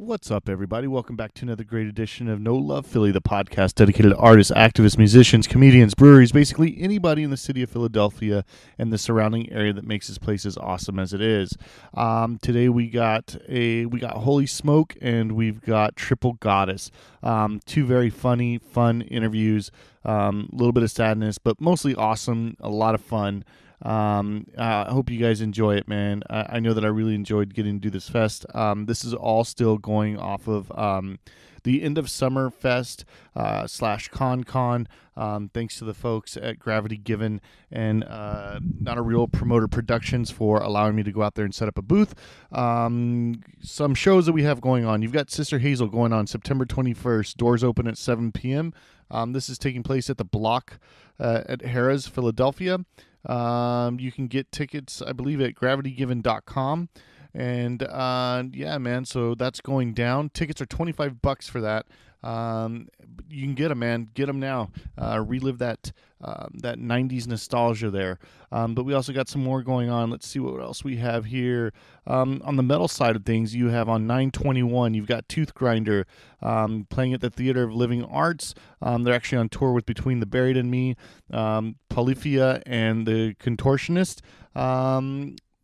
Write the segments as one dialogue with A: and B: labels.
A: What's up, everybody? Welcome back to another great edition of No Love Philly, the podcast dedicated to artists, activists, musicians, comedians, breweries, basically anybody in the city of Philadelphia and the surrounding area that makes this place as awesome as it is. Today we got Holy Smoke and we've got Triple Goddess. Two very fun interviews. A little bit of sadness, but mostly awesome. A lot of fun. I hope you guys enjoy it, man. I know that I really enjoyed getting to do this fest. This is all still going off of the end of summer fest / con. Thanks to the folks at Gravity Given and Not a Real Promoter Productions for allowing me to go out there and set up a booth. Some shows that we have going on. You've got Sister Hazel going on September 21st. Doors open at 7 p.m. This is taking place at the Block at Harrah's, Philadelphia. You can get tickets, I believe, at gravitygiven.com. And yeah, man, so that's going down. Tickets are $25 for that. You can get them, man. Get them now. Relive that 90s nostalgia there. But we also got some more going on. Let's see what else we have here. On the metal side of things, you have on 9/21, you've got Tooth Grinder playing at the Theater of Living Arts. They're actually on tour with Between the Buried and Me, Polyphia, and The Contortionist.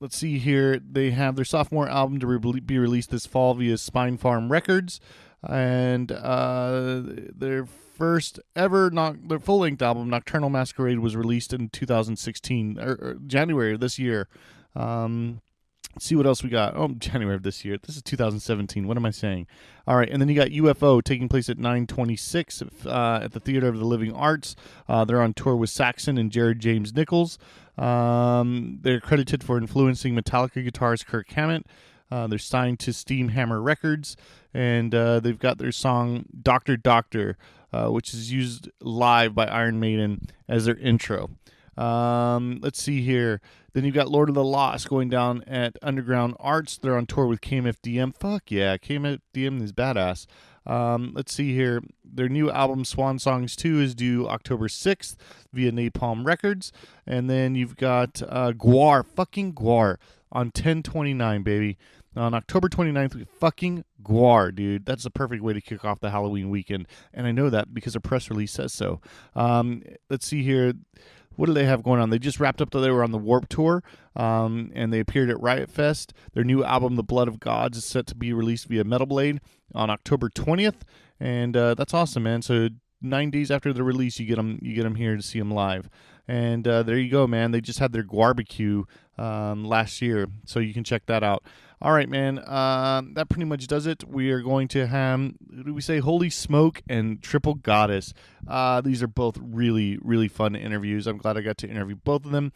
A: Let's see here. They have their sophomore album to be released this fall via Spine Farm Records. And their first ever their full-length album, Nocturnal Masquerade, was released in 2016, or January of this year. Let's see what else we got. Oh, January of this year. This is 2017. What am I saying? All right, and then you got UFO taking place at 9/26 at the Theater of the Living Arts. They're on tour with Saxon and Jared James Nichols. They're credited for influencing Metallica guitarist Kirk Hammett. They're signed to Steam Hammer Records, and they've got their song Doctor Doctor, which is used live by Iron Maiden as their intro. Let's see here. Then you've got Lord of the Lost going down at Underground Arts. They're on tour with KMFDM. Fuck yeah, KMFDM is badass. Let's see here. Their new album, Swan Songs 2, is due October 6th via Napalm Records. And then you've got Gwar, fucking Gwar, on 10/29, baby. On October 29th, fucking Gwar, dude. That's the perfect way to kick off the Halloween weekend. And I know that because a press release says so. Let's see here. What do they have going on? They just wrapped up they were on the Warped Tour, and they appeared at Riot Fest. Their new album, The Blood of Gods, is set to be released via Metal Blade on October 20th. And that's awesome, man. So 9 days after the release, you get them here to see them live. And there you go, man. They just had their Gwarbecue last year, so you can check that out. All right, man. That pretty much does it. We are going to have, do we say Holy Smoke and Triple Goddess? These are both really, really fun interviews. I'm glad I got to interview both of them.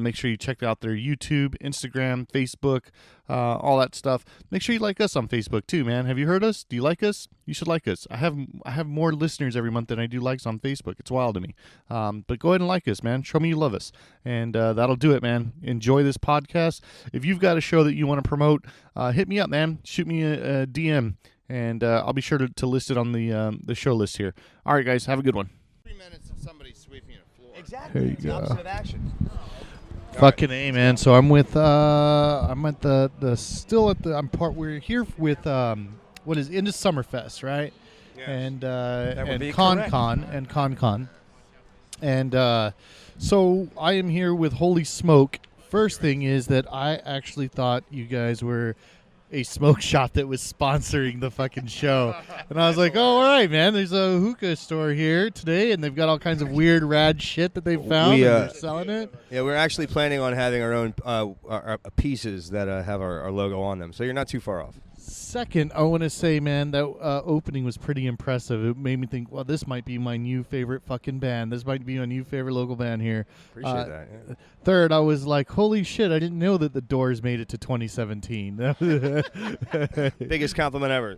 A: Make sure you check out their YouTube, Instagram, Facebook, all that stuff. Make sure you like us on Facebook too, man. Have you heard us? Do you like us? You should like us. I have more listeners every month than I do likes on Facebook. It's wild to me. But go ahead and like us, man. Show me you love us. And that'll do it, man. Enjoy this podcast. If you've got a show that you want to promote, hit me up, man. Shoot me a DM, and I'll be sure to list it on the show list here. All right, guys, have a good one.
B: 3 minutes of somebody sweeping a floor.
C: Exactly.
A: There you
C: it's
A: go.
C: the opposite of action.
A: Fucking A, man. So I'm with I'm at we're here with what is into Summerfest, right?
B: Yes.
A: And Con. And so I am here with Holy Smoke. First thing is that I actually thought you guys were a smoke shop that was sponsoring the fucking show. And I was like, oh, all right, man, there's a hookah store here today, and they've got all kinds of weird, rad shit that they found, and they're selling it.
B: Yeah, we're actually planning on having our own our pieces that have our logo on them, so you're not too far off.
A: Second, I want to say, man, that opening was pretty impressive. It made me think, well, this might be my new favorite fucking band. This might be my new favorite local band here.
B: Appreciate that. Yeah.
A: Third, I was like, holy shit, I didn't know that the Doors made it to 2017.
B: Biggest compliment ever.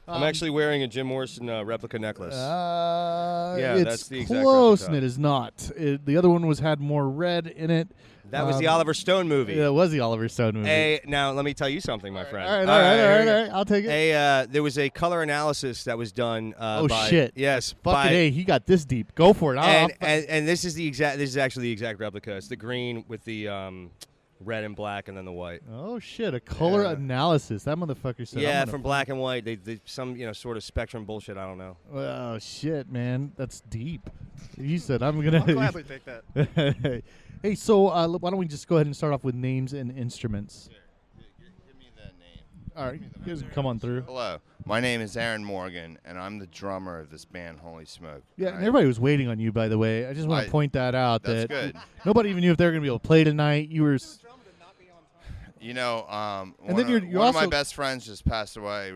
B: I'm actually wearing a Jim Morrison replica necklace.
A: Yeah,
B: that's
A: it's
B: the exact
A: close,
B: replica.
A: and it is not. The other one had more red in it.
B: That was the Oliver Stone movie.
A: Yeah, it was the Oliver Stone movie.
B: Now, let me tell you something, my friend.
A: All right. I'll take it.
B: There was a color analysis that was done by...
A: shit.
B: Yes.
A: Fucking A, he got this deep. Go for it.
B: And this is actually the exact replica. It's the green with the red and black, and then the white.
A: Oh shit! A color
B: Yeah.
A: analysis. That motherfucker said.
B: Yeah,
A: I'm
B: from black and white. They some sort of spectrum bullshit. I don't know.
A: Oh shit, man, that's deep. He said, "I'm gonna."
C: I'll gladly take that.
A: Hey, so why don't we just go ahead and start off with names and instruments?
D: Sure. Give me the name.
A: All right, you guys can come on through.
D: Hello, my name is Aaron Morgan, and I'm the drummer of this band, Holy Smoke.
A: Yeah, and
D: I-
A: everybody was waiting on you, by the way. I just want to point that out.
D: That's
A: that
D: good.
A: Nobody even knew if they were going to be able to play tonight. You were.
D: You know,
A: And
D: one,
A: then you're
D: one of my
A: also-
D: best friends just passed away,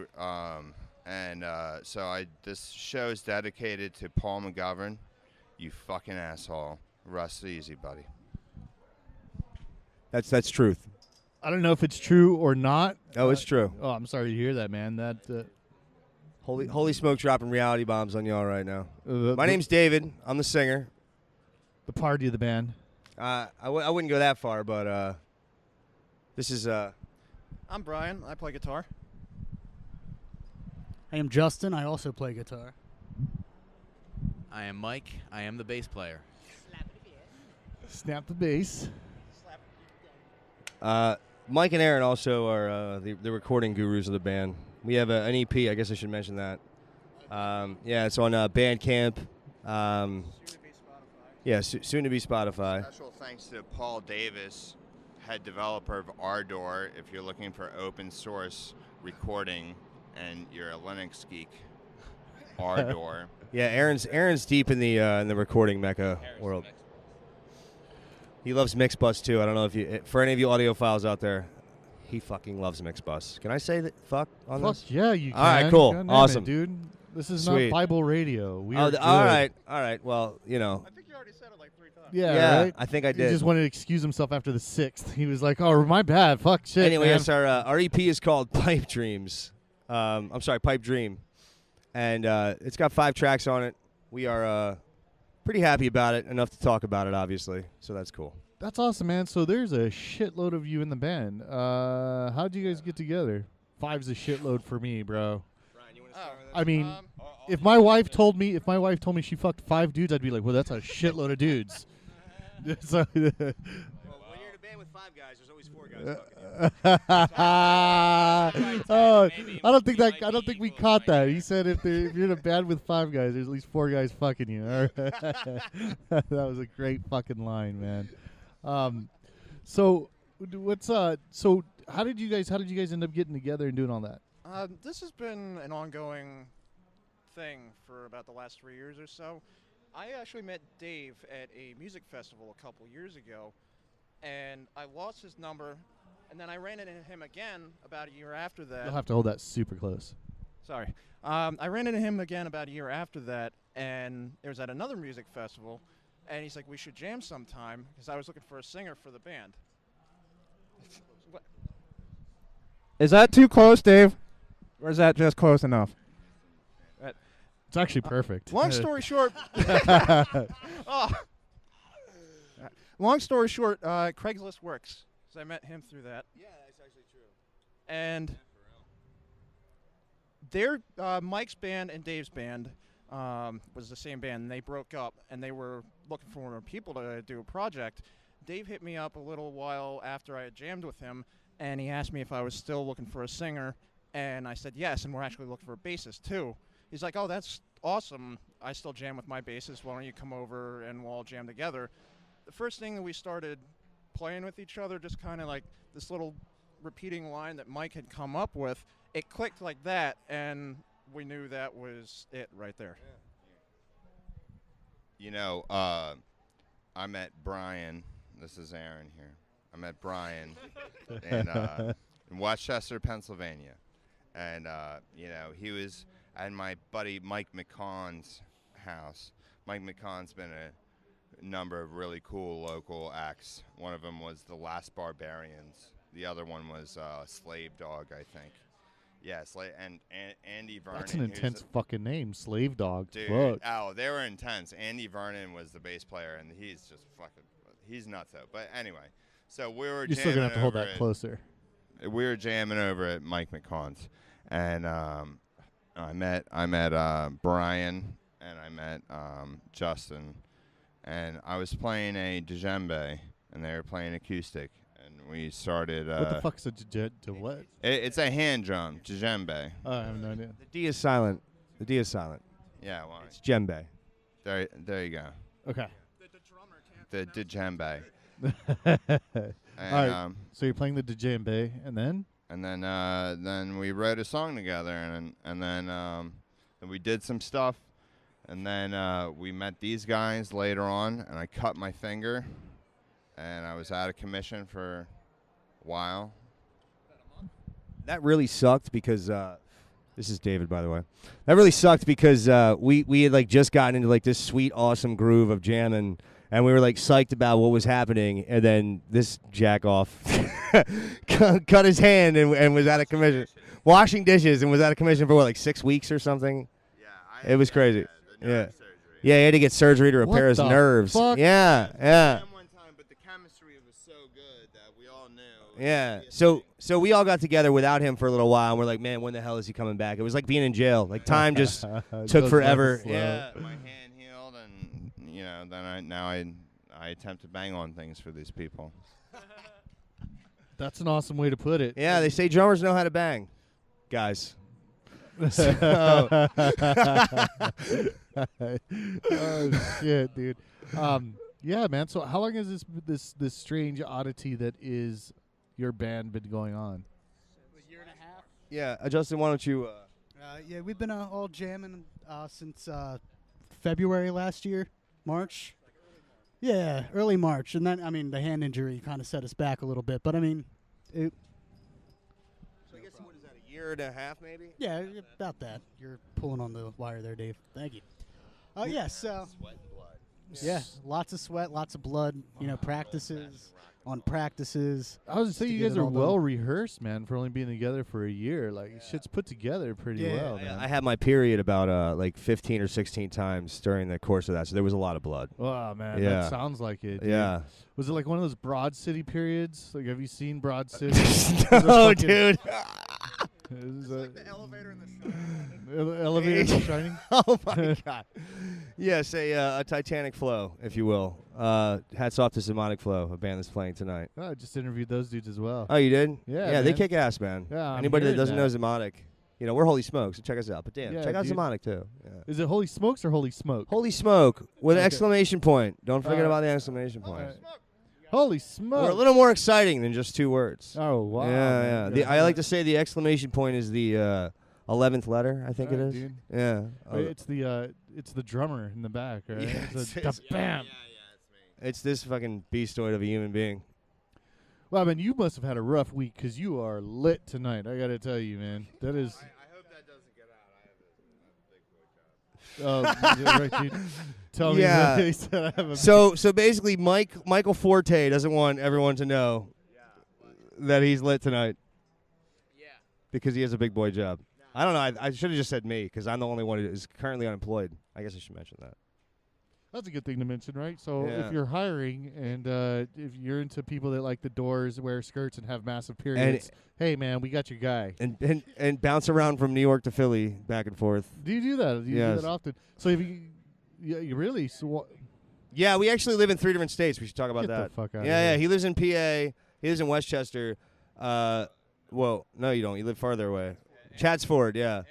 D: so this show is dedicated to Paul McGovern. You fucking asshole. Rest easy, buddy.
B: That's truth.
A: I don't know if it's true or not.
B: Oh, it's true.
A: Oh, I'm sorry to hear that, man. That.
B: Holy Smoke dropping reality bombs on y'all right now. My
A: the,
B: name's David. I'm the singer.
A: the party of the band.
B: I wouldn't go that far, but this is
C: I'm Brian. I play guitar.
E: I am Justin. I also play guitar.
F: I am Mike. I am the bass player.
A: Snap the bass.
B: Mike and Aaron also are the recording gurus of the band. We have an EP. I guess I should mention that. Yeah, it's on Bandcamp. Yeah, soon to be Spotify.
D: Special thanks to Paul Davis, head developer of Ardor. If you're looking for open source recording and you're a Linux geek, Ardor.
B: Yeah, Aaron's deep in the recording mecca world. He loves Mixbus too. I don't know if you, for any of you audiophiles out there, he fucking loves Mixbus. Can I say that? Fuck on
A: Fuck
B: this?
A: yeah, you can.
B: All right, cool.
A: God damn it,
B: Awesome.
A: dude. This is
B: Sweet.
A: not Bible radio. We are
B: All
A: good.
B: right. Well, you know.
C: I think you already said it like 3 times.
A: Yeah, right?
B: I think I
A: He
B: did.
A: just wanted to excuse himself after the 6th. He was like, "Oh, my bad. Fuck shit."
B: Anyway,
A: man.
B: yes, our EP is called Pipe Dreams. I'm sorry, Pipe Dream, and it's got 5 tracks on it. We are pretty happy about it. Enough to talk about it, obviously. So that's cool.
A: That's awesome, man. So there's a shitload of you in the band. How'd you guys get together? 5's a shitload for me, bro.
B: Brian, you want
C: Oh,
A: I mean, if my wife told me she fucked 5 dudes, I'd be like, well, that's a shitload of dudes. So,
B: well, when you're in a band with 5 guys, there's always 4 guys fucking you.
A: oh, I don't think we caught that. He said if you're in a band with 5 guys, there's at least 4 guys fucking you. All right. That was a great fucking line, man. So how did you guys end up getting together and doing all that?
C: This has been an ongoing thing for about the last 3 years or so. I actually met Dave at a music festival a couple years ago, and I lost his number, and then I ran into him again about a year after that.
A: You'll have to hold that super close.
C: Sorry. I ran into him again about a year after that, and it was at another music festival, and he's like, we should jam sometime, because I was looking for a singer for the band. Is that too close, Dave? Or is that just close enough?
A: It's actually perfect.
C: Long story short. Oh. Long story short, Craigslist works. So I met him through that.
B: Yeah, that's actually true.
C: And Mike's band and Dave's band was the same band, and they broke up, and they were looking for more people to do a project. Dave hit me up a little while after I had jammed with him, and he asked me if I was still looking for a singer, and I said yes, and we're actually looking for a bassist too. He's like, oh, that's awesome. I still jam with my bassist. Why don't you come over and we'll all jam together? The first thing that we started playing with each other, just kind of like this little repeating line that Mike had come up with, it clicked like that, and we knew that was it right there.
D: You know, I met Brian. This is Aaron here. I met Brian in Westchester, Pennsylvania. And, he was at my buddy Mike McConn's house. Mike McConn's been a number of really cool local acts. One of them was the Last Barbarians. The other one was Slave Dog, I think. Yeah, and Andy Vernon.
A: That's an intense fucking name, Slave Dog.
D: Dude,
A: Fuck.
D: oh, they were intense. Andy Vernon was the bass player, and he's just fucking, he's nuts though. But anyway, so we were
A: You're still gonna have to hold that closer.
D: We were jamming over at Mike McConn's, and I met Brian, and I met Justin, and I was playing a djembe, and they were playing acoustic, and we started.
A: What the fuck's a what?
D: It's a hand drum, djembe.
A: Oh, I have no idea.
B: The D is silent. The D is silent.
D: Yeah, well,
B: It's djembe.
D: there you go.
A: Okay.
D: The djembe.
A: All right. So you're playing the djembe, and then?
D: And then we wrote a song together, and then we did some stuff, and then we met these guys later on, and I cut my finger, and I was out of commission for a while.
B: That really sucked because this is David, by the way. That really sucked because we had like just gotten into like this sweet, awesome groove of jamming, and we were like psyched about what was happening, and then this jack off cut his hand and was out of commission, washing dishes, and was out of commission for what, like 6 weeks or something. Yeah, it was crazy. Yeah, he had to get surgery to repair his nerves.
A: Fuck?
B: Yeah.
D: One time, but the chemistry was so good that we all knew.
B: Yeah. So we all got together without him for a little while, and we're like, man, when the hell is he coming back? It was like being in jail. Like time just took forever.
D: Yeah. My hand healed, and then I attempt to bang on things for these people.
A: That's an awesome way to put it.
B: Yeah, they say drummers know how to bang, guys.
A: Oh shit, dude. Yeah, man. So how long has this strange oddity that is your band been going on?
E: A year and a half.
B: Yeah, Justin, why don't you?
E: Yeah, we've been all jamming since February last year, March. Yeah, early March, and then the hand injury kind of set us back a little bit, but
B: So I guess what is that? A year and a half, maybe?
E: yeah, about that. You're pulling on the wire there, Dave. Thank you. Yes. Yeah, lots of sweat, lots of blood. Practices on practices.
A: I was gonna say
E: to
A: you
E: get
A: guys
E: it
A: are
E: all done.
A: well rehearsed, man, for only being together for a year. Like shit's put together pretty
E: Yeah.
A: well, man.
B: I had my period about like 15 or 16 times during the course of that, so there was a lot of blood.
A: Wow, man,
B: Yeah.
A: that sounds like it. Dude.
B: Yeah.
A: Was it like one of those Broad City periods? Like, have you seen Broad City?
B: No, dude.
A: Is like
C: The elevator in the
A: elevator in The Shining.
B: Oh my God. Yes, a Titanic flow, if you will. Hats off to Symphonic Flow, a band that's playing tonight.
A: Oh, I just interviewed those dudes as well.
B: Oh, you did?
A: Yeah,
B: they
A: man.
B: kick ass, man.
A: Yeah, I'm
B: Anybody that
A: hearing
B: doesn't
A: that.
B: know Zymotic, we're Holy Smoke, so check us out. But damn,
A: Yeah,
B: check out
A: dude.
B: Zymotic too. Yeah.
A: Is it Holy Smokes or Holy Smoke?
B: Holy Smoke with an
A: Okay.
B: exclamation point. Don't forget
A: Uh,
B: about the exclamation point.
A: Alright. Holy smoke!
B: We're a little more exciting than just 2 words.
A: Oh wow!
B: yeah,
A: man.
B: yeah. I like to say the exclamation point is the 11th letter, I think it
A: Alright,
B: is.
A: dude.
B: Yeah.
A: Wait, it's the drummer in the back, right?
B: Yeah,
A: It's a
B: it's-
A: bam.
B: It's this fucking beastoid of a human being.
A: Well, I mean, you must have had a rough week because you are lit tonight. I gotta tell you, man. That is.
D: I hope that doesn't get out. I have a big boy job.
A: Oh, right, dude. Tell me
B: Yeah.
A: what they said. I have a
B: So basically, Michael Forte doesn't want everyone to know that he's lit tonight.
F: Yeah.
B: Because he has a big boy job. I don't know. I should have just said me because I'm the only one who is currently unemployed. I guess I should mention that.
A: That's a good thing to mention, right? So
B: Yeah.
A: if you're hiring and if you're into people that like the Doors, wear skirts, and have massive periods, hey, man, we got your guy.
B: And bounce around from New York to Philly back and forth.
A: Do you do that? Do you do
B: Yes.
A: that often? So if you really? So what?
B: Yeah, we actually live in 3 different states. We should talk about
A: Get the
B: that.
A: fuck outta
B: Yeah,
A: here.
B: he lives in PA. He lives in Westchester. Well, no, you don't. You live farther away. Chatsford, yeah.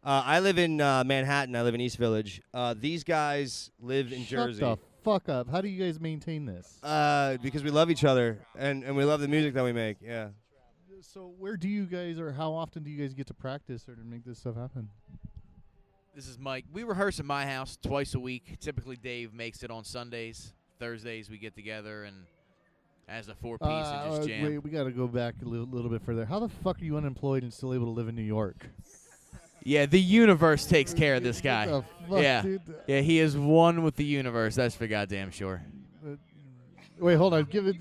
B: I live in Manhattan. I live in East Village. These guys live in Jersey.
A: Shut the fuck up. How do you guys maintain this?
B: Because we love each other and we love the music that we make. Yeah.
A: So where do you guys, or how often do you guys get to practice or to make this stuff happen?
F: This is Mike. We rehearse at my house twice a week. Typically, Dave makes it on Sundays. Thursdays, we get together and as a 4-piece and just jam.
A: Wait, we got to go back a little bit further. How the fuck are you unemployed and still able to live in New York?
F: Yeah, the universe takes care of this guy.
A: What the fuck,
F: Yeah.
A: dude?
F: Yeah, he is one with the universe. That's for goddamn sure.
A: Wait, hold on. Give it.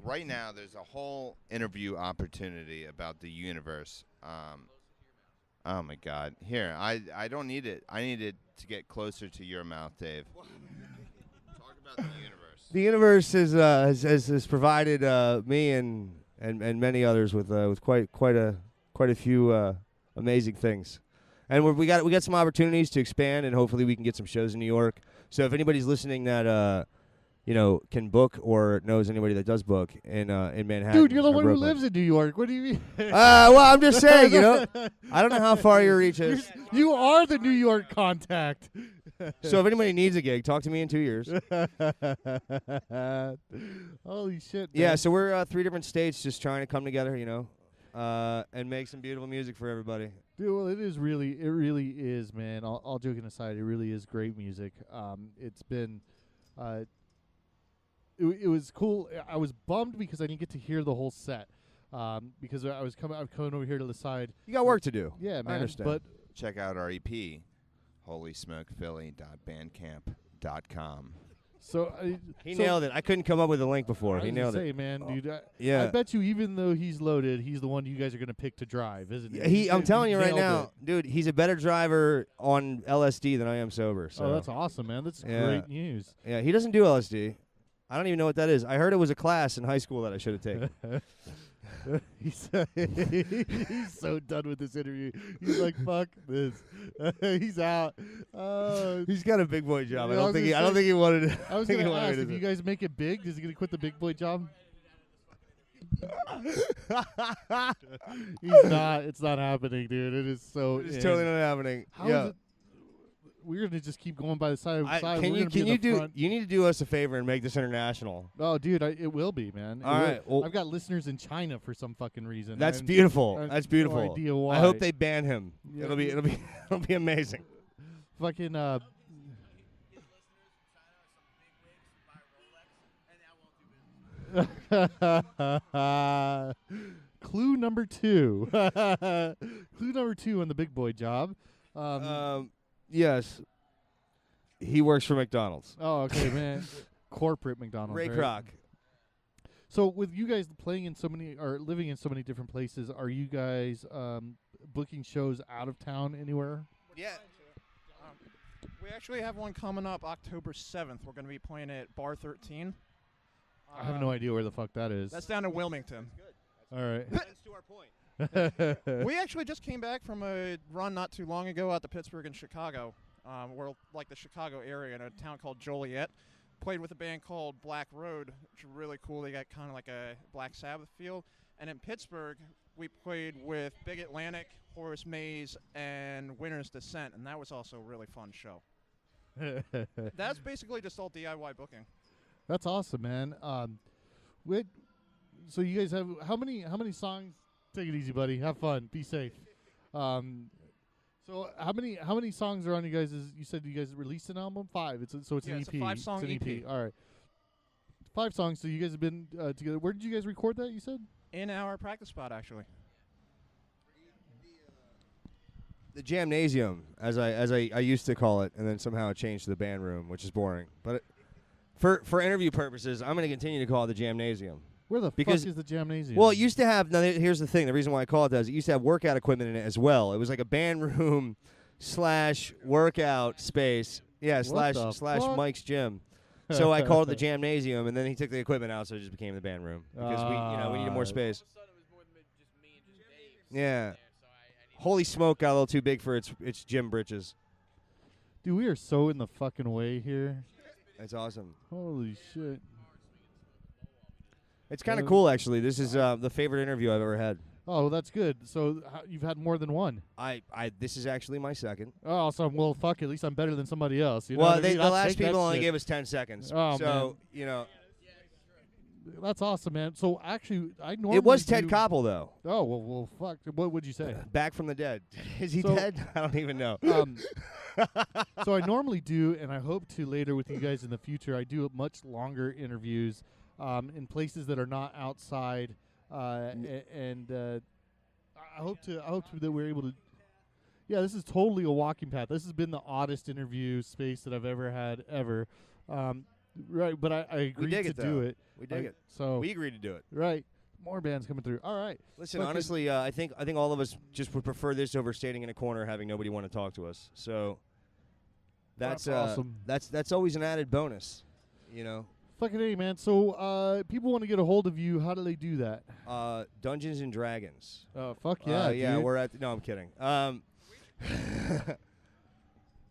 D: Right now, there's a whole interview opportunity about the universe. Oh my God! Here, I don't need it. I need it to get closer to your mouth, Dave. Talk about the universe.
B: The universe has provided me and many others with quite a few amazing things, and we got some opportunities to expand, and hopefully we can get some shows in New York. So if anybody's listening that can book or knows anybody that does book in Manhattan.
A: Dude, you're the
B: or
A: one who
B: Brooklyn.
A: lives in New York. What do you mean?
B: Well, I'm just saying, I don't know how far your reach is.
A: You are the New York contact.
B: So if anybody needs a gig, talk to me in 2 years.
A: Holy shit!
B: Yeah,
A: man.
B: so we're 3 different states just trying to come together, and make some beautiful music for everybody.
A: Dude, well, it really is, man. All joking aside, it really is great music. It's been, it was cool. I was bummed because I didn't get to hear the whole set, because I'm coming over here to the side.
B: You got work to do.
A: Yeah, man.
B: I understand.
A: But
D: Check out our EP, holysmokephilly.bandcamp.com.
A: so
B: He nailed it. I couldn't come up with a link before. He nailed
A: say,
B: it.
A: man, dude.
B: Yeah.
A: I bet you, even though he's loaded, he's the one you guys are gonna pick to drive, isn't he?
B: I'm telling you right
A: nailed
B: now,
A: it.
B: dude, he's a better driver on LSD than I am sober. So.
A: Oh, that's awesome, man. That's
B: Yeah.
A: great news.
B: Yeah, he doesn't do LSD. I don't even know what that is. I heard it was a class in high school that I should have taken.
A: he's so done with this interview. He's like, fuck this. He's out.
B: He's got a big boy job.
A: Yeah,
B: I don't think he wanted it.
A: I was
B: think
A: gonna
B: he wanted
A: ask,
B: it.
A: if you guys make it big, is he gonna quit the big boy job? He's not. It's not happening, dude. It is so.
B: It's totally not happening.
A: How
B: yeah.
A: is it? We're gonna just keep going by the side.
B: Can
A: We're
B: you
A: gonna be in the
B: do?
A: front.
B: You need to do us a favor and make this international.
A: Oh, dude, it will be, man.
B: All right, well-
A: I've got listeners in China for some fucking reason.
B: That's
A: and
B: beautiful.
A: I have
B: That's
A: no
B: beautiful.
A: idea why.
B: I hope they ban him.
A: Yeah.
B: It'll be it'll be amazing.
A: fucking. Clue number 2. Clue number 2 on the big boy job.
B: Yes. He works for McDonald's.
A: Oh, okay, man. Corporate McDonald's.
B: Ray
A: right?
B: Kroc.
A: So, with you guys playing in so many, or living in so many different places, are you guys booking shows out of town anywhere?
B: Yeah.
C: We actually have one coming up October 7th. We're going to be playing at Bar 13.
A: I have no idea where the fuck that is.
C: That's down in Wilmington.
A: All right.
B: That's to our point.
C: We actually just came back from a run not too long ago out to Pittsburgh and Chicago. We're like the Chicago area in a town called Joliet. Played with a band called Black Road, which is really cool. They got kind of like a Black Sabbath feel. And in Pittsburgh, we played with Big Atlantic, Horace Maze, and Winter's Descent, and that was also a really fun show. That's basically just all DIY booking.
A: That's awesome, man. So you guys have how many songs? Take it easy, buddy. Have fun. Be safe. So how many songs are on you guys? You said you guys released an album? 5. It's an EP.
C: It's a 5-song
A: It's an
C: EP.
A: All right. 5 songs. So you guys have been together. Where did you guys record that? You said
C: In our practice spot, actually.
B: The Jamnasium, as I used to call it, and then somehow it changed to the band room, which is boring. But for interview purposes, I'm going to continue to call it the Jamnasium.
A: where the
B: Because-
A: fuck is the Jamnasium?
B: Well, it used to have. Now, here's the thing. The reason why I call it that is it used to have workout equipment in it as well. It was like a band room / workout space. Yeah,
A: What the
B: slash
A: fuck?
B: Mike's gym. So I called it the Jamnasium, and then he took the equipment out, so it just became the band room because we needed more space. Yeah. Holy smoke got a little too big for its gym britches.
A: Dude, we are so in the fucking way here.
B: That's awesome.
A: Holy shit.
B: It's kind of cool, actually. This is the favorite interview I've ever had.
A: Oh, well, that's good. So you've had more than one.
B: This is actually my second.
A: Oh, so well, fuck. At least I'm better than somebody else. You know
B: Well,
A: what I mean?
B: the
A: I'll
B: last
A: take that
B: people only
A: shit.
B: gave us 10 seconds.
A: Oh,
B: so, you know.
A: That's awesome, man. So actually, I normally
B: It was Ted
A: do-
B: Koppel, though.
A: Oh well, fuck. What would you say?
B: Back from the dead. Is he
A: So-
B: dead? I don't even know.
A: So I normally do, and I hope to later with you guys in the future. I do much longer interviews in places that are not outside, and I hope that we're able to. Yeah, this is totally a walking path. This has been the oddest interview space that I've ever had ever. Right, but I agreed
B: dig
A: to
B: it,
A: do
B: though.
A: it.
B: We dig it.
A: So
B: We agreed to do it.
A: right, more bands coming through. All right.
B: Listen,
A: Fucking-
B: honestly, I think all of us just would prefer this over standing in a corner having nobody want to talk to us. So
A: That's awesome.
B: That's always an added bonus, you know.
A: Fucking A, man. So people want to get a hold of you. How do they do that?
B: Dungeons and Dragons.
A: Fuck yeah,
B: yeah.
A: dude.
B: We're at. No, I'm kidding.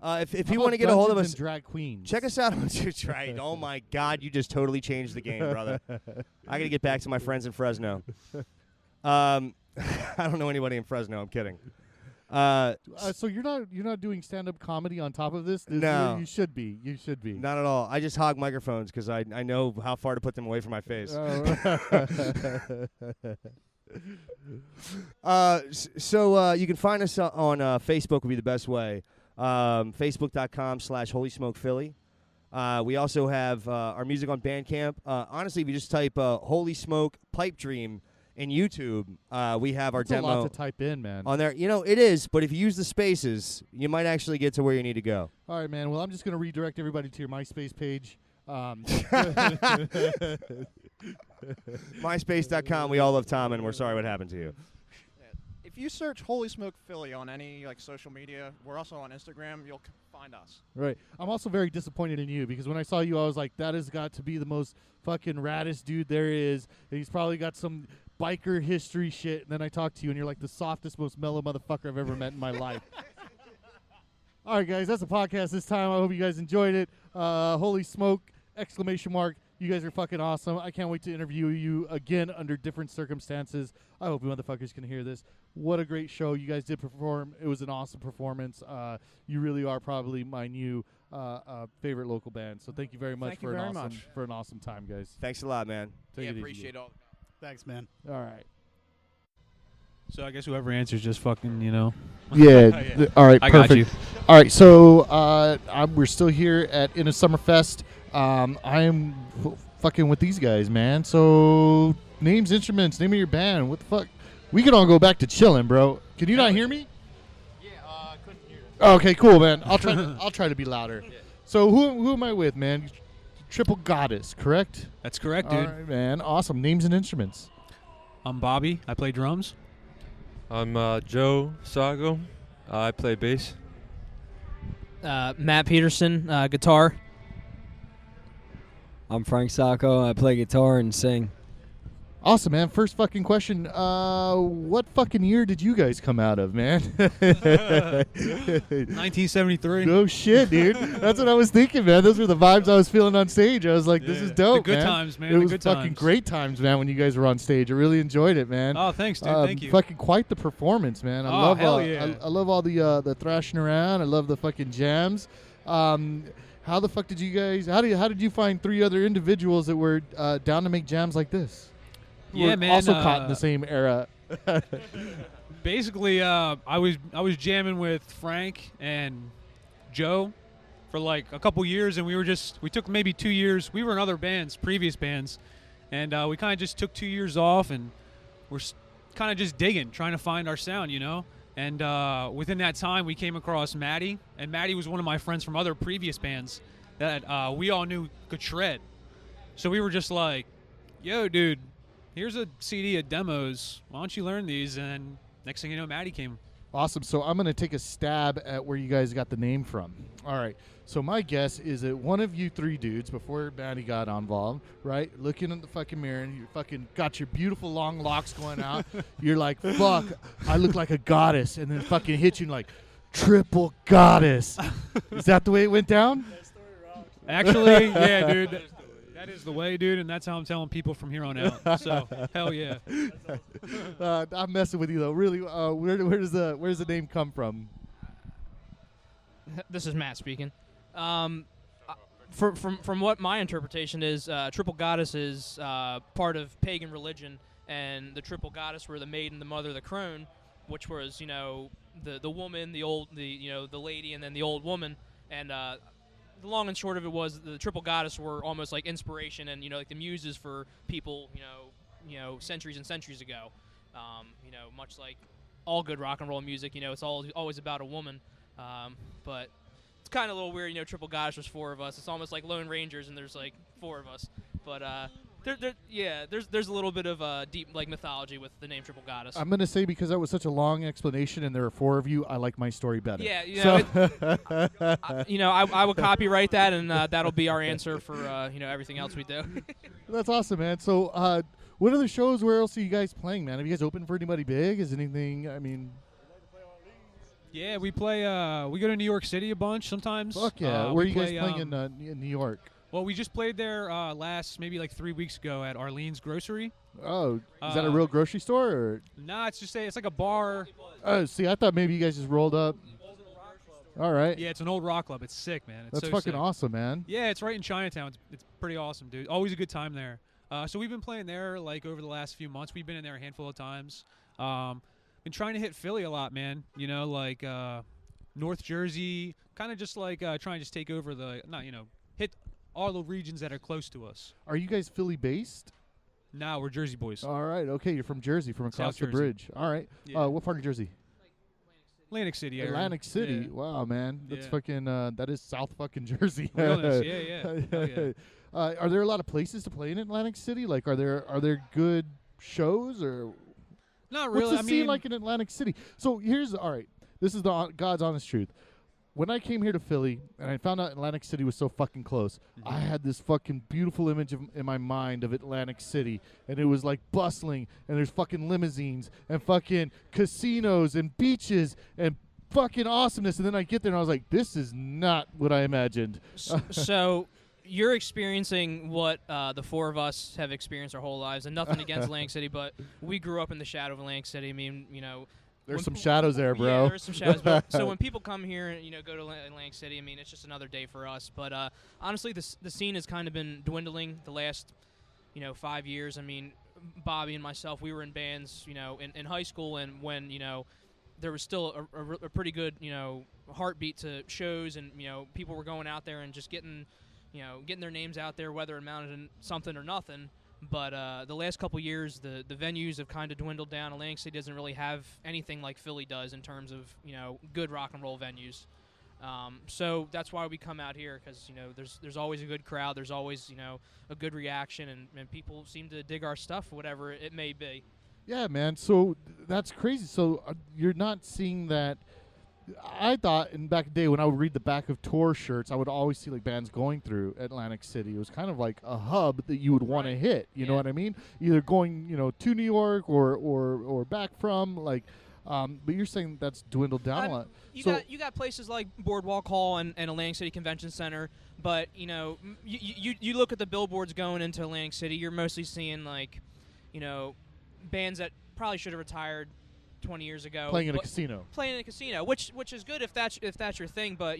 B: If
A: How
B: you
A: about
B: want to get a hold of
A: Dungeons
B: us,
A: and drag queens.
B: check us out on right. Oh my God, you just totally changed the game, brother. I gotta get back to my friends in Fresno. I don't know anybody in Fresno. I'm kidding.
A: So you're not doing stand-up comedy on top of this?
B: No.
A: You should be. You should be.
B: Not at all. I just hog microphones because I know how far to put them away from my face. So you can find us on Facebook would be the best way. Facebook.com/HolySmokePhilly. We also have our music on Bandcamp. Honestly, if you just type Holy Smoke Pipe Dream in YouTube, we have our
A: That's a
B: demo
A: lot to type in, man.
B: on there. You know, it is, but if you use the spaces, you might actually get to where you need to go.
A: All right, man. Well, I'm just going to redirect everybody to your MySpace page.
B: MySpace.com. We all love Tom, and we're sorry what happened to you.
C: If you search Holy Smoke Philly on any social media, we're also on Instagram. You'll find us.
A: Right. I'm also very disappointed in you because when I saw you, I was like, that has got to be the most fucking raddest dude there is. And he's probably got some biker history shit. And then I talked to you, and you're like the softest, most mellow motherfucker I've ever met in my life. All right, guys, that's the podcast this time. I hope you guys enjoyed it. Holy smoke! ! You guys are fucking awesome. I can't wait to interview you again under different circumstances. I hope you motherfuckers can hear this. What a great show. You guys did perform. It was an awesome performance. You really are probably my new favorite local band. So thank you very much for an awesome time, guys.
B: Thanks a lot, man.
A: Take it easy.
F: Appreciate all.
E: Thanks, man.
A: All right.
G: So I guess whoever answers just fucking, you know.
A: Yeah. All right.
G: I
A: perfect.
G: got you.
A: All right. So we're still here at In a Summerfest. I am fucking with these guys, man. So names, instruments, name of your band. What the fuck? We can all go back to chilling, bro. Can you not hear me?
H: Yeah, I couldn't hear.
A: Okay, cool, man. I'll try to be louder. Yeah. So who am I with, man? Triple Goddess, correct?
G: That's correct, dude.
A: All right, man. Awesome. Names and instruments.
G: I'm Bobby. I play drums.
I: I'm Joe Sago. I play bass.
H: Matt Peterson, guitar.
J: I'm Frank Sacco. I play guitar and sing.
A: Awesome, man. First fucking question. What fucking year did you guys come out of, man?
G: 1973.
A: No shit, dude. That's what I was thinking, man. Those were the vibes I was feeling on stage. I was like, this is dope,
G: the good
A: man.
G: times, man.
A: It was
G: good
A: fucking
G: times.
A: great times, man, when you guys were on stage. I really enjoyed it, man.
G: Oh, thanks, dude. Thank you.
A: Fucking quite the performance, man.
G: Oh, hell yeah.
A: I love all the thrashing around. I love the fucking jams. How the fuck did you guys? How did you find three other individuals that were down to make jams like this?
G: Yeah,
A: We're
G: man.
A: Also caught in the same era.
G: Basically, I was jamming with Frank and Joe for like a couple years, and we took maybe 2 years. We were in other bands, previous bands, and we kind of just took 2 years off, and we're kind of just digging, trying to find our sound, you know. And within that time, we came across Maddie, and Maddie was one of my friends from other previous bands that we all knew could shred. So we were just like, yo, dude, here's a CD of demos. Why don't you learn these? And next thing you know, Maddie came.
A: Awesome. So I'm going to take a stab at where you guys got the name from. All right. So my guess is that one of you three dudes, before Maddie got involved, right, looking in the fucking mirror, and you fucking got your beautiful long locks going out. You're like, fuck, I look like a goddess. And then fucking hit you like, triple goddess. Is that the way it went down?
G: Actually, yeah, dude. That is the way, dude, and that's how I'm telling people from here on out. So, hell yeah.
A: I'm messing with you though. Really, where does the name come from?
H: This is Matt speaking. From what my interpretation is, Triple Goddess is part of pagan religion, and the Triple Goddess were the maiden, the mother, the crone, which was, you know, the woman, the lady, and then the old woman, and the long and short of it was the Triple Goddess were almost like inspiration and, you know, like the muses for people, you know, centuries and centuries ago. You know, much like all good rock and roll music, you know, it's always about a woman. But it's kind of a little weird, you know, Triple Goddess was 4 of us. It's almost like Lone Rangers and there's like 4 of us. But there's a little bit of deep like mythology with the name Triple Goddess.
A: I'm gonna say because that was such a long explanation and there are 4 of you, I like my story better.
H: Yeah, you know, I will copyright that, and that'll be our answer for you know, everything else we do.
A: That's awesome, man. So what other shows? Where else are you guys playing, man? Have you guys opened for anybody big? Is anything? I mean,
G: Yeah, we play. We go to New York City a bunch sometimes.
A: Fuck yeah. Where
G: we
A: are you guys
G: play,
A: playing in New York?
G: Well, we just played there last maybe like 3 weeks ago at Arlene's Grocery.
A: Oh, is that a real grocery store? Or?
G: Nah, it's like a bar.
A: Oh, see, I thought maybe you guys just rolled up. All right.
G: Yeah, it's an old rock club. It's sick, man. It's
A: That's
G: so
A: fucking
G: sick.
A: awesome, man.
G: Yeah, it's right in Chinatown. It's pretty awesome, dude. Always a good time there. So we've been playing there like over the last few months. We've been in there a handful of times. Been trying to hit Philly a lot, man. You know, like North Jersey, kind of just like trying to just take over hit all the regions that are close to us.
A: Are you guys Philly based?
G: Nah, we're Jersey boys.
A: All right. Okay, you're from Jersey, from across
G: South
A: the
G: Jersey.
A: bridge. All right.
G: Yeah.
A: What part of Jersey?
G: Atlantic City area.
A: Atlantic City.
G: Yeah.
A: Wow, man. That's
G: Yeah.
A: fucking. That is South fucking Jersey.
G: Realness. Yeah. Oh, yeah.
A: Are there a lot of places to play in Atlantic City? Like, are there good shows or?
G: Not really.
A: What's the scene like in Atlantic City? So here's all right. This is the God's honest truth. When I came here to Philly and I found out Atlantic City was so fucking close, I had this fucking beautiful image in my mind of Atlantic City, and it was like bustling, and there's fucking limousines and fucking casinos and beaches and fucking awesomeness. And then I get there and I was like, this is not what I imagined.
H: So you're experiencing what the four of us have experienced our whole lives, and nothing against Atlantic City, but we grew up in the shadow of Atlantic City. I mean, you know.
A: There's some shadows there, bro.
H: Yeah, there's some shadows. But so when people come here and go to Atlantic City, I mean, it's just another day for us. But honestly, the scene has kind of been dwindling the last 5 years. I mean, Bobby and myself, we were in bands, in high school, and when there was still a pretty good heartbeat to shows, and people were going out there and just getting their names out there, whether it amounted in something or nothing. But the last couple years, the venues have kind of dwindled down. Atlantic City doesn't really have anything like Philly does in terms of good rock and roll venues. So that's why we come out here, because there's always a good crowd, there's always a good reaction, and people seem to dig our stuff, whatever it may be.
A: Yeah, man. So that's crazy. So you're not seeing that. I thought in back in the day when I would read the back of tour shirts, I would always see like bands going through Atlantic City. It was kind of like a hub that you would want to hit. You know what I mean? Either going to New York or back from like. But you're saying that's dwindled down a lot.
H: You got places like Boardwalk Hall and Atlantic City Convention Center, but you look at the billboards going into Atlantic City, you're mostly seeing like bands that probably should have retired 20 years ago,
A: playing in a casino.
H: Playing in a casino, which is good if that's your thing, but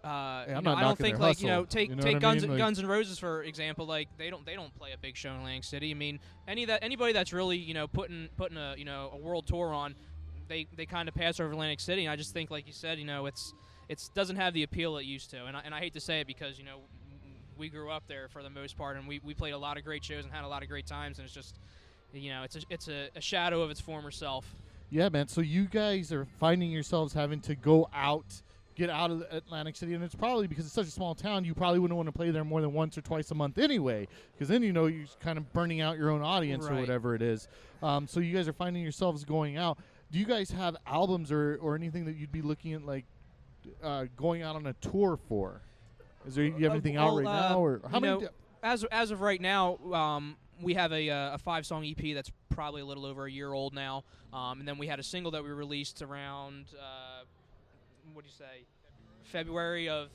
A: I
H: don't think like take Guns
A: like
H: Guns N' Roses for example, like they don't play a big show in Atlantic City. I mean, anybody that's really putting a world tour on, they kind of pass over Atlantic City. And I just think, like you said, it's doesn't have the appeal it used to, and I hate to say it because we grew up there for the most part, and we played a lot of great shows and had a lot of great times, and it's just it's a shadow of its former self.
A: Yeah, man. So you guys are finding yourselves having to get out of Atlantic City, and it's probably because it's such a small town, you probably wouldn't want to play there more than once or twice a month anyway, because then you're kind of burning out your own audience or whatever it is. So you guys are finding yourselves going out. Do you guys have albums or anything that you'd be looking at like going out on a tour for? Do you have anything out right now, or how many?
H: As of right now, we have a 5-song EP that's probably a little over a year old now, and then we had a single that we released around February of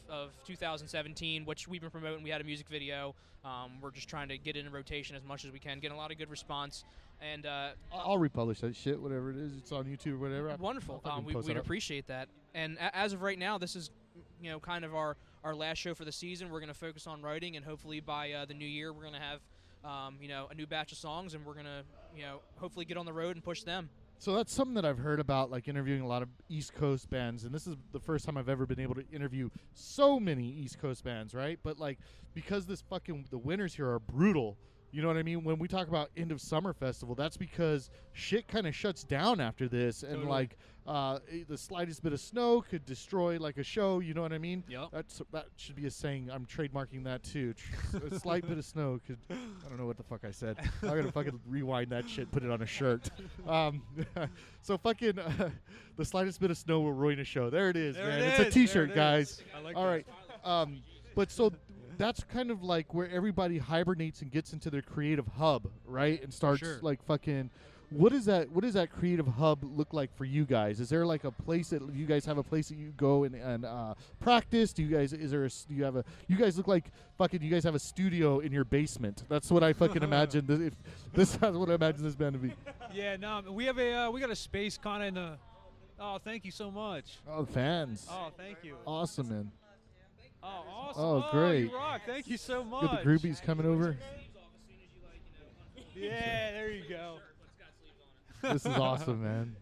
H: 2017, which we've been promoting. We had a music video. We're just trying to get it in rotation as much as we can, getting a lot of good response. And
A: I'll republish that shit, whatever it is. It's on YouTube or whatever.
H: Wonderful. We'd appreciate that. And as of right now, this is kind of our last show for the season. We're going to focus on writing, and hopefully by the new year, we're going to have a new batch of songs, and we're going to hopefully get on the road and push them.
A: So that's something that I've heard about, like interviewing a lot of East Coast bands, and this is the first time I've ever been able to interview so many East Coast bands, right? But like because the winters here are brutal, you know what I mean? When we talk about end of summer festival, that's because shit kind of shuts down after this, and like the slightest bit of snow could destroy like a show, you know what I mean?
G: Yep.
A: That should be a saying. I'm trademarking that too. A slight bit of snow could, I don't know what the fuck I said. I'm gonna fucking rewind that shit, put it on a shirt. So fucking the slightest bit of snow will ruin a show. There it is, man. It's a t-shirt, guys.
G: I like
A: all
G: that.
A: right. But so that's kind of like where everybody hibernates and gets into their creative hub, right? And starts like fucking what is that creative hub look like for you guys? Is there like a place that you guys have a place that you go and practice? Do you guys you guys look like fucking you guys have a studio in your basement? That's what I fucking imagine. This is what I imagine this band to be.
G: Yeah, no, we have a we got a space kind of in the. Oh, thank you so much.
A: Oh, fans.
G: Oh, thank you.
A: Awesome, man.
G: Oh, awesome.
A: Oh, great.
G: You rock. Thank you so much.
A: Got the groupies coming over.
G: Yeah, there you go.
A: This is awesome, man.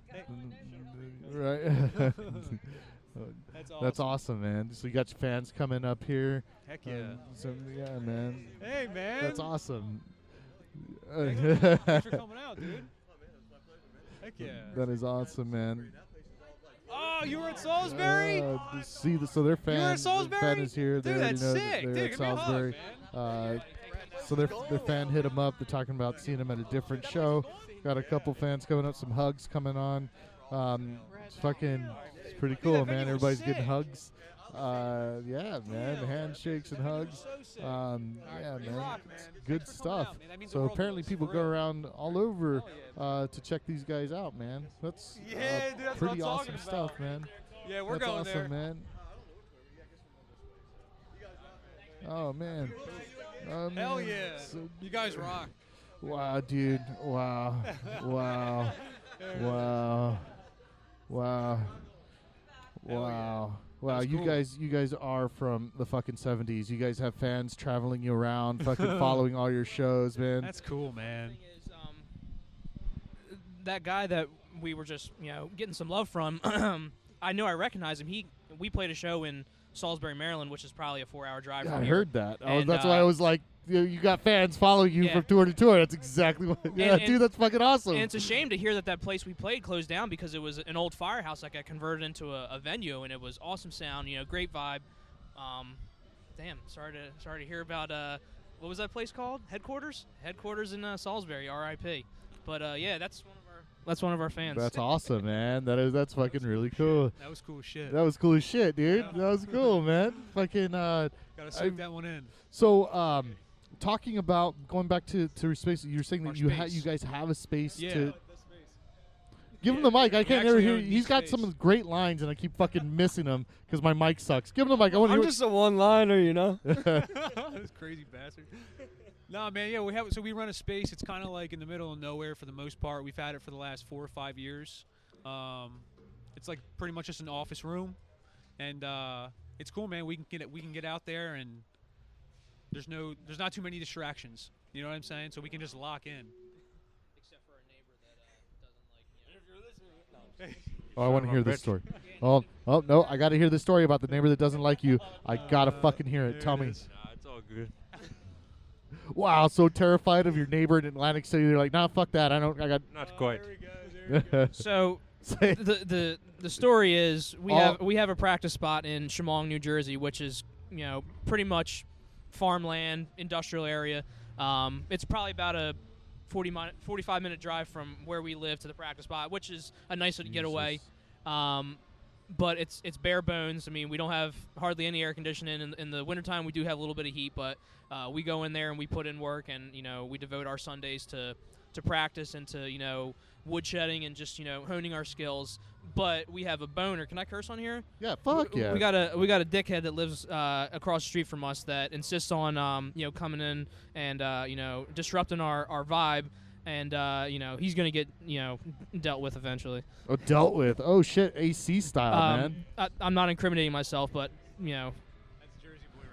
A: Right. That's awesome, man. So you got your fans coming up here.
G: Heck yeah.
A: Yeah, man.
G: Hey, man.
A: That's awesome.
G: Thanks for coming out, dude. Heck yeah.
A: That is awesome, man.
G: Oh, you were at Salisbury?
A: So their fan,
G: You were at Salisbury?
A: fan is here.
G: Dude,
A: They already
G: that's
A: know
G: sick.
A: that they're
G: Dude,
A: at
G: give me a hug,
A: Salisbury. So their fan hit them up. They're talking about seeing them at a different show. Got a couple fans coming up. Some hugs coming on. It's pretty cool, man. Everybody's getting hugs. Yeah, man. Handshakes and hugs. Yeah, man. Good stuff. So apparently people go around all over to check these guys out, man. That's
G: Dude, that's
A: pretty
G: what I'm
A: awesome
G: talking
A: stuff,
G: about.
A: man.
G: Yeah, we're
A: That's
G: going
A: awesome,
G: there.
A: man. Oh, man.
G: Hell yeah.
A: So-
G: You guys rock.
A: Wow, dude. Wow. Wow. Wow. Wow. Wow. Wow,
G: That's
A: you
G: cool.
A: guys are from the fucking 70s. You guys have fans traveling you around, fucking following all your shows, man.
G: That's cool, man.
H: Thing is, that guy that we were just getting some love from, I know I recognize him. We played a show in Salisbury, Maryland, which is probably a 4-hour drive
A: Yeah,
H: from
A: I
H: here.
A: heard that.
H: And,
A: That's why I was like, you got fans following you
H: Yeah.
A: from tour to tour. That's exactly what. Yeah,
H: And-
A: dude, that's fucking awesome.
H: And it's a shame to hear that place we played closed down because it was an old firehouse that got converted into a venue, and it was awesome sound, great vibe. Damn, sorry to hear about what was that place called? Headquarters in Salisbury, R.I.P. But yeah, that's one of our fans.
A: That's awesome, man. That's fucking really cool.
G: That was cool as shit.
A: That was cool as shit, dude.
G: Yeah.
A: That was cool, man. Fucking.
G: Gotta soak that one in.
A: So, talking about going back to space, you were saying
G: Our
A: that you
G: space.
A: guys have a space
G: Yeah.
A: to. Give him the mic. I can't
G: actually
A: never hear.
G: own
A: He's got some
G: space.
A: great lines, and I keep fucking missing them because my mic sucks. Give him the mic. I want to
J: I'm
A: hear.
J: just a one-liner, you know.
G: This crazy bastard. Nah, man. Yeah, we run a space. It's kind of like in the middle of nowhere for the most part. We've had it for the last 4 or 5 years. It's like pretty much just an office room, and it's cool, man. We can get out there, and there's not too many distractions. You know what I'm saying? So we can just lock in.
H: Except for a neighbor that doesn't like me.
A: Oh, I want to hear this story. Oh no! I got to hear the story about the neighbor that doesn't like you. I gotta fucking hear it. Tell me.
I: Nah, it's all good.
A: Wow, so terrified of your neighbor in Atlantic City. They're like, nah, fuck that. I got.
I: Not quite.
H: So
A: Say-
H: the story is
A: Oh.
H: we have a practice spot in Chemong, New Jersey, which is pretty much farmland, industrial area. It's probably about a 45-minute drive from where we live to the practice spot, which is a nice getaway. But it's bare bones. I mean, we don't have hardly any air conditioning. In the wintertime, we do have a little bit of heat, but we go in there and we put in work, and we devote our Sundays to practice and to woodshedding and just honing our skills. But we have a boner. Can I curse on here?
A: Yeah, fuck yeah.
H: We got a dickhead that lives across the street from us that insists on coming in and disrupting our vibe, and he's gonna get dealt with eventually.
A: Oh, dealt with. Oh shit, AC style, man.
H: I'm not incriminating myself, but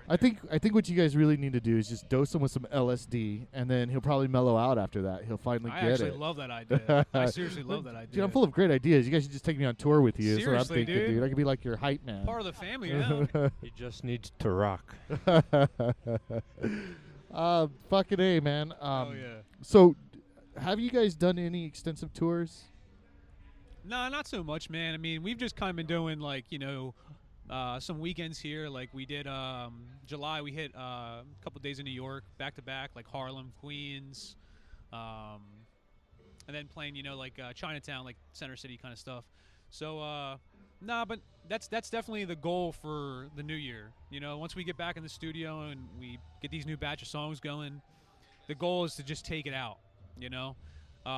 A: I think what you guys really need to do is just dose him with some LSD, and then he'll probably mellow out after that. He'll finally
G: I
A: get
G: actually
A: it.
G: love that idea. I seriously love that idea.
A: Dude, I'm full of great ideas. You guys should just take me on tour with you. That's what I'm
G: Seriously,
A: thinking,
G: dude.
A: I could be like your hype man.
G: Part of the family, you know.
I: He just needs to rock.
A: Fucking A, man.
G: Oh yeah.
A: So, have you guys done any extensive tours?
G: No, not so much, man. I mean, we've just kind of been doing some weekends here. Like we did July, we hit a couple days in New York, back to back, like Harlem, Queens, and then playing, Chinatown, like Center City kind of stuff. So, but that's definitely the goal for the new year. Once we get back in the studio and we get these new batch of songs going, the goal is to just take it out.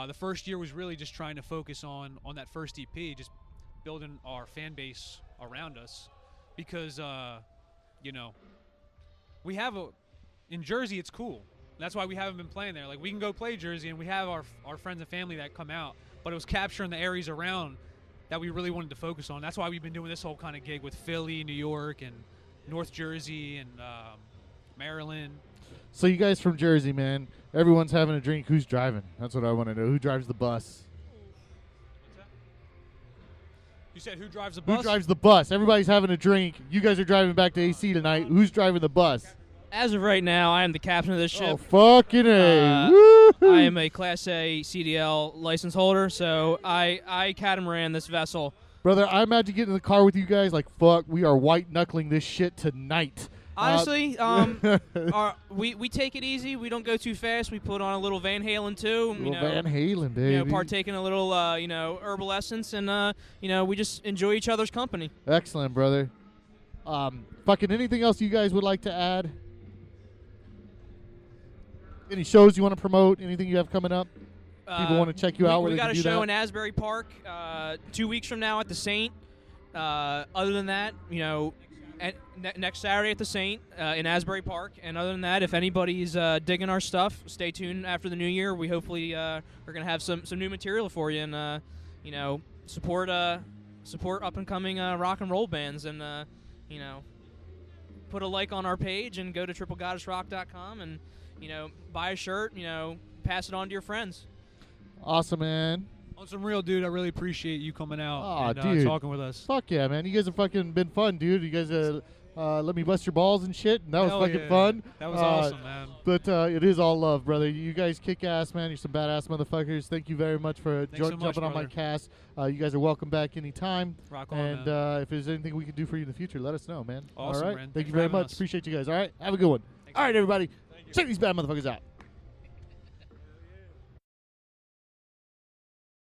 G: The first year was really just trying to focus on that first EP, just building our fan base around us, because we have in Jersey it's cool. That's why we haven't been playing there. Like, we can go play Jersey and we have our friends and family that come out, but it was capturing the areas around that we really wanted to focus on. That's why we've been doing this whole kind of gig with Philly, New York, and North Jersey, and Maryland.
A: So you guys from Jersey, man, everyone's having a drink. Who's driving? That's what I want to know. Who drives the bus?
G: You said who drives the bus?
A: Who drives the bus? Everybody's having a drink. You guys are driving back to AC tonight. Who's driving the bus?
H: As of right now, I am the captain of this ship.
A: Oh, fucking A.
H: I am a Class A CDL license holder, so I catamaran this vessel.
A: Brother, I imagine getting in the car with you guys like, fuck, we are white-knuckling this shit tonight.
H: Honestly, we take it easy. We don't go too fast. We put on a little Van Halen too.
A: Van Halen, baby.
H: Partake in a little, herbal essence, and we just enjoy each other's company.
A: Excellent, brother. Fucking anything else you guys would like to add? Any shows you want to promote? Anything you have coming up? People want to check you out.
H: We
A: where
H: got
A: they
H: a
A: can do
H: show
A: that?
H: in Asbury Park 2 weeks from now at the Saint. Other than that, next Saturday at the Saint in Asbury Park. And other than that, if anybody's digging our stuff, stay tuned after the new year. We hopefully are going to have some new material for you, and support up and coming rock and roll bands, and put a like on our page and go to triplegoddessrock.com and buy a shirt, pass it on to your friends.
A: Awesome, man.
G: On some real, dude, I really appreciate you coming out and
A: dude.
G: talking with us.
A: Fuck yeah, man. You guys have fucking been fun, dude. You guys let me bust your balls and shit, and that was
G: Hell
A: fucking
G: yeah.
A: fun.
G: That was awesome, man.
A: But it is all love, brother. You guys kick ass, man. You're some badass motherfuckers. Thank you very much for
G: Thanks so much,
A: jumping on my
G: brother.
A: cast. You guys are welcome back anytime.
G: Rock on,
A: and
G: man.
A: if there's anything we can do for you in the future, let us know, man.
G: Awesome,
A: all right?
G: man.
A: Thank you
G: Thanks for
A: very
G: having
A: much.
G: us.
A: Appreciate you guys. All right? Have a good one. All right, everybody. Check these bad motherfuckers out.